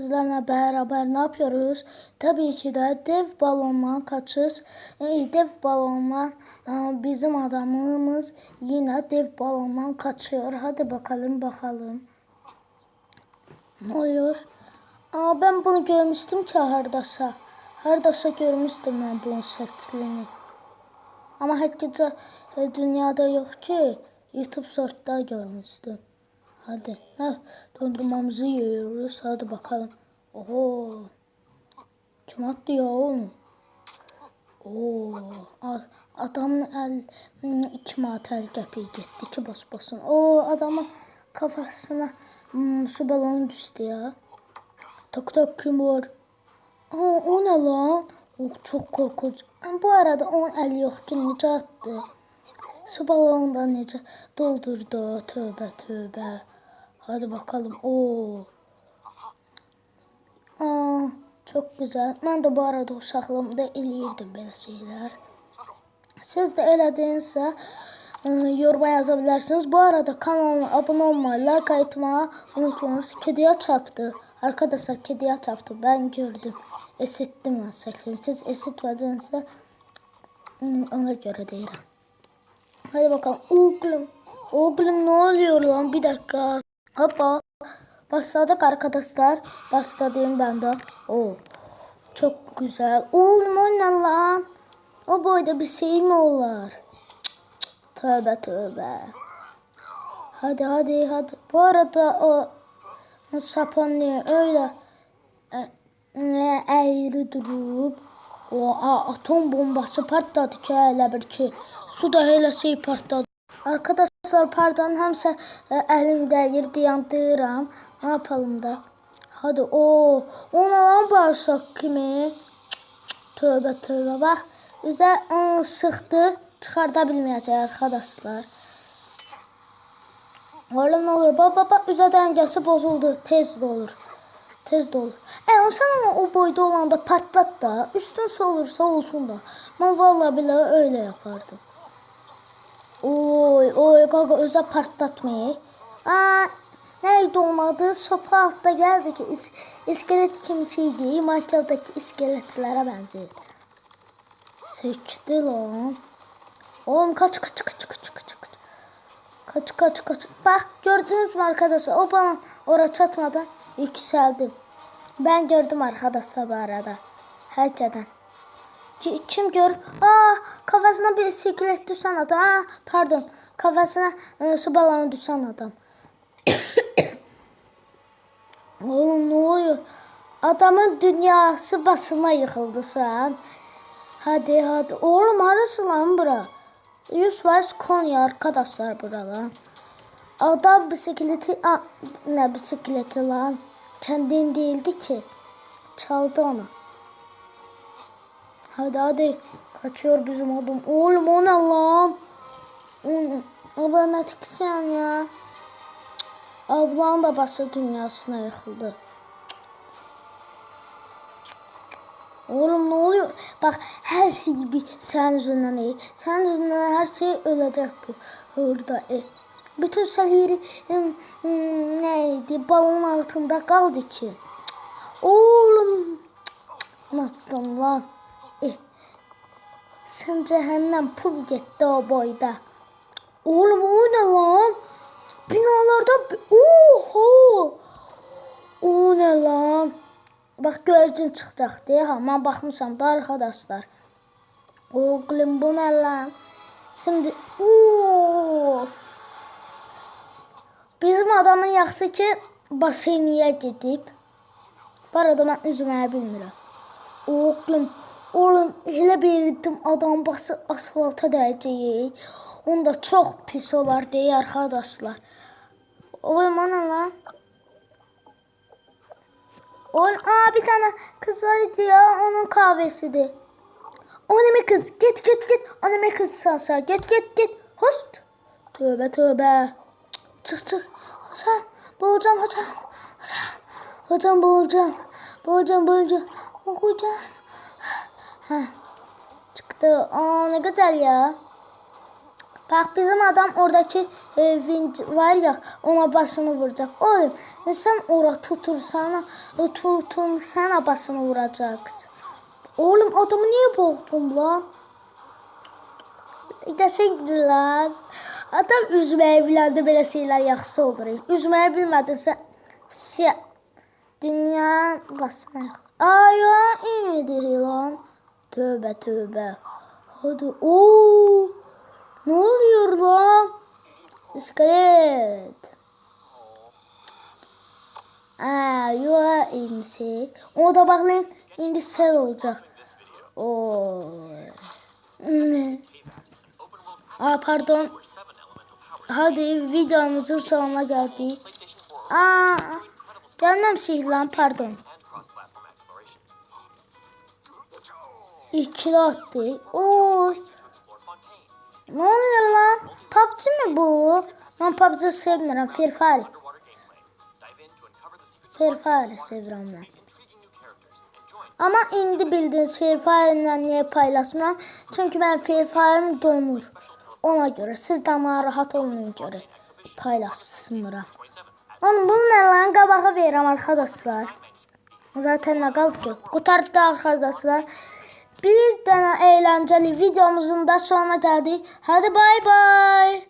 sizlerle beraber ne yapıyoruz? Tabii ki de dev balonla kaçış. Dev balonla bizim adamımız yine dev balonla kaçıyor. Hadi bakalım. Ne oluyor? Ben bunu görmüştüm ki haradasa. Haradasa görmüştüm ben bunun şeklini. Ama herkese dünyada yok ki. YouTube Shorts'ta görmüştüm. Hadi. Dondurmamızı yiyoruz. Hadi bakalım. Oho. Kim attı ya onu? Oo. Adamın iki matel qəpiyi getdi ki basın. Adamın kafasına su balonu düştü ya. Tak kim var? O ne lan? Çok korkunç. Bu arada onun əli yox ki necə attı? Su balonu da necə doldurdu. Tövbə. Hadi bakalım. Çok güzel. Ben de bu arada uşaqlığımda eləyirdim belə şeyler. Siz de elədinizsə yoruma yazabilirsiniz. Bu arada kanalıma abone olmayı, like atmayı unutmayınız. Kediye çarptı. Arkadaşlar kediye çarptı. Ben gördüm. Esittim ben şeklini. Siz esitmedinizsə ona göre deyirəm. Hadi bakalım. Oğlum ne oluyor lan? Bir dakika. Hoppa. Başladık arkadaşlar. Başladım ben de. Çok güzel. Oğlum o ne lan? O boyda bir şey mi olur? Tövbe. Hadi. Bu arada o sapanlığı öyle eğri durup atom bombası partladı ki elə bir ki suda elə şey partladı. Arkadaşlar pardon həmsə əlim dəyir dayandıram. Ne yapalım da? Hadi ona lan bağırsak kimi? Tövbe bak. Üzə onu sıxdı. Çıxarda bilməyəcək arkadaşlar. Oğlum ne olur? Bak üzə dəngəsi bozuldu. Tez de olur. Sen ama o boyda olanda patlat da. Üstün olursa olsun da. Ben vallahi bile öyle yapardım. Oy gaga özə partlatmayı. Nerede olmadı? Sopa altta geldi ki iskelet kimsiydi. Minecraft'taki iskeletlere benziyor. Seçti lan. Oğlum kaç. Kaç. Bak gördünüz mü arkadaşlar? O bana oraya çatmadan yükseldim. Ben gördüm arkadaşlar bu arada. Herkeden. Kim gör? Kafasına bir iskelet düşen adam. Pardon. Kafasına su balonu düşen adam. Oğlum ne oluyor? Adamın dünyası basına yıkıldı şu an. Hadi. Oğlum arası lan bura? 100% Konya arkadaşlar buralar. Adam bisikleti ne bisikleti lan? Kendin değildi ki. Çaldı onu. Hadi. Kaçıyor bizim adam. Oğlum o ne lan? Abla ne tiksen ya? Ablan da bası dünyasına yıkıldı. Oğlum ne oluyor? Bak her şey sen yüzünden iyi. Sen yüzünden her şey ölecek bu. Orada bütün şehri neydi? Balon altında kaldı ki. Oğlum. Unuttum lan. Sen cehennem pul gitti o boyda. Oğlum o ne lan? Binalarda oho. O ne lan? Bak görəcün çıxacaq deyə mən baxmışam da arkadaşlar. Oğlum bu ne lan? Şimdi bizim adamın yaxşı ki baseniyə gedib. Bu arada mən üzməyi bilmirəm. Oğlum elə bilirdim adam bası asfalta dəyəcək. Onda çox pis olar deyə arkadaşlar. Oğlum o ne lan? Bir tane kız var idi ya, onun kahvesidir. O ne mi kız? Git. O ne mi kız sen? Git. Host. Tövbe. Çık. Hocam. Boğulacağım. Hocam boğulacağım. Hocam. Çıktı. Ne güzel ya. Bak bizim adam oradaki vinç var ya, ona başını vuracak. Oğlum sen ora tutursana, sana başını vuracaksın. Oğlum adamı niye boğdun lan? Desin lan. Adam üzməyi biləndə belə şeylər yaxşı olur. Üzməyi bilmədinsə dünya basına. Aya indi lan. Tövbə tövbə. Hadi. Oo! Ne oluyor lan? İskelet. Yola inmişik. O da bak lan indi sel olacak. Pardon. Hadi videomuzun sonuna geldik. Gelmemişik lan pardon. İkili attı. Oy. Ne oluyor lan? PUBG mi bu? Ben PUBG sevmiyorum. Free Fire. Free Fire seviyorum ben. Ama indi bildiniz Free Fire'la niye paylaşmıyorum? Çünkü ben Free Fire'ım donur. Ona göre siz de rahat olmayın göre paylaşmıram. Oğlum bunu ne lan? Qabağa verirəm arkadaşlar. Zaten ne qaldı? Qutardı arkadaşlar. Bir dənə eğlenceli videomuzun da sonuna geldik. Hadi bay bay.